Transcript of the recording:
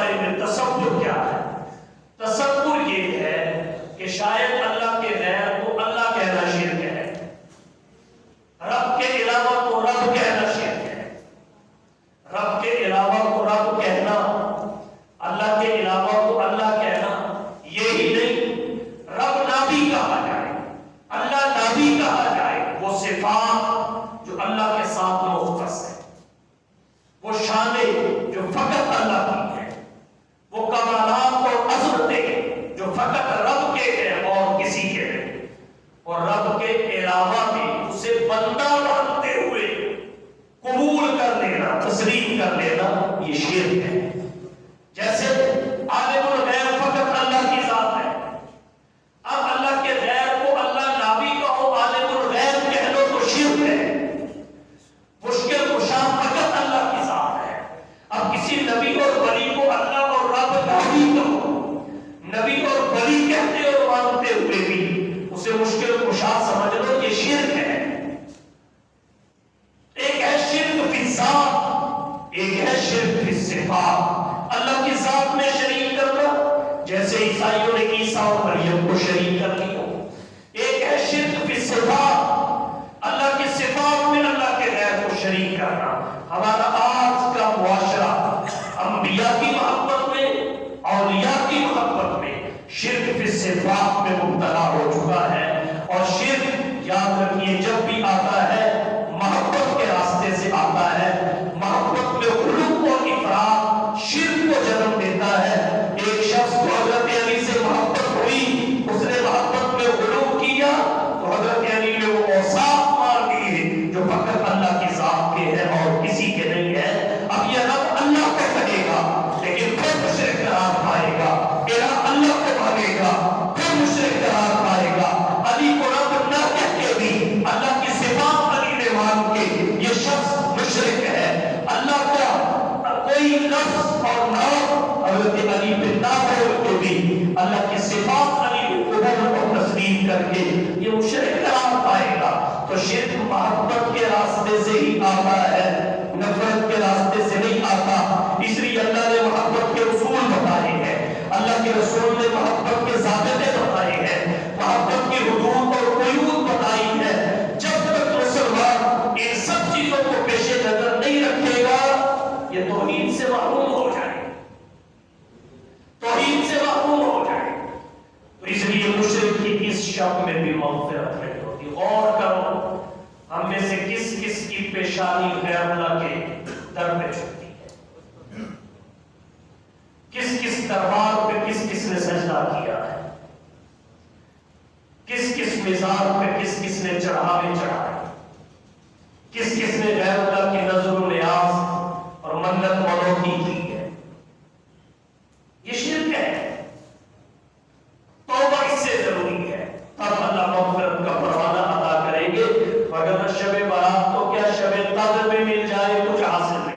بارے میں تصور کیا ہے؟ تصور یہ ہے کہ شاید اللہ کے غیر کو اللہ کہنا شرک ہے، رب کے علاوہ کو رب کہنا شرک ہے، رب کے علاوہ کو رب کہنا، اللہ کے علاوہ کو اللہ کہنا، یہی نہیں رب نبی کہا جائے، اللہ نبی کہا جائے، وہ صفات جو اللہ کے ساتھ مختص ہے، وہ شانیں جو فقط اللہ کی ہے، وہ کمالات اور عظمتیں جو فقط رب کے ہیں اور کسی کے نہیں، اور رب کے علاوہ بھی اسے بندہ مانتے ہوئے قبول کر لینا، تسلیم کر لینا، یہ شرک ہے۔ جیسے عالم الغیب فقط اللہ کی ذات ہے، اب اللہ کے غیر کو اللہ نبی کہو، عالم الغیب کہہ لو تو شرک ہے۔ مشکل کشا فقط اللہ کی ذات ہے، اب کسی نبی اور ولی کو اللہ اور رب نبی کہو، نبی اور ولی کہتے اور مانتے ہوئے بھی اسے مشکل کشا سمجھ لو، یہ شرک ہے۔ ایک ہے شرک فی الذات، ایک ہے شرک فی الصفات، اللہ کی ذات میں شریک کرنا، جیسے عیسائیوں نے عیسیٰ اور مریم کو شریک کر لیا۔ ایک ہے شرک فی الصفات، اللہ کی صفات میں اللہ کے غیر کو شریک کرنا۔ ہمارا آج کا معاشرہ انبیاء کی محبت میں، اولیاء کی محبت میں، شرک فی الصفات میں مبتلا ہو چکا ہے، اور شرک یاد رکھیے جب بھی آتا ہے محبت کے راستے سے آتا ہے، محبت میں غلو اور افراط شرک کو جنم دیتا ہے۔ ایک شخص کو حضرت علی سے محبت ہوئی، اس نے محبت میں غلو کیا تو حضرت علی نے وہ اوصاف مار دیے جو فقط اللہ کی ذات کے ہیں اور کسی کے نہیں ہے۔ اب یہ رب اللہ کو کہے گا لیکن پھر مشرک قرار پائے گا، الہ اللہ کو مانے گا پھر مشرک قرار پائے گا۔ علی کو رب نہ کہہ کے بھی اللہ کی صفات علی نے مان کے یہ شخص مشرک ہے۔ اللہ کا کوئی لفظ اور نام حضرت علی پہ نہ بول کے بھی اللہ کی صفات علی کو قبول اور تسلیم کر کے یہ مشرک قرار پائے گا۔ تو شرک محبت کے راستے سے ہی آتا ہے، نفرت کے راستے سے نہیں آتا۔ اس لیے اللہ نے محبت کے اصول بتائے ہیں، اللہ کے رسول نے محبت کے ضابطے بتائے ہیں، محبت کی حدود اور قیود بتائی ہے۔ جب تک مسلمان ان سب چیزوں کو پیش نظر نہیں رکھے گا یہ توحید سے محروم ہو جائے، توحید سے محروم ہو جائے۔ تو اس لیے مشرک کی اس شب میں بھی مغفرت نہیں ہوتی۔ غور کرو ہم میں سے کس کس کی پیشانی غیر اللہ کے در پہ چھپتی ہے، کس کس دربار پہ کس کس نے سجدہ کیا ہے، کس کس مزار پہ کس کس نے چڑھاوے چڑھائے، کس کس نے غیر اللہ کی نظر و نیاز اور منت منوتی کی ہے۔ یہ شرک ہے، توبہ اس سے ضروری ہے، تب اللہ مغفرت کا پروانہ عطا کریں گے۔ وگرنہ شب برات تو کیا شب قدر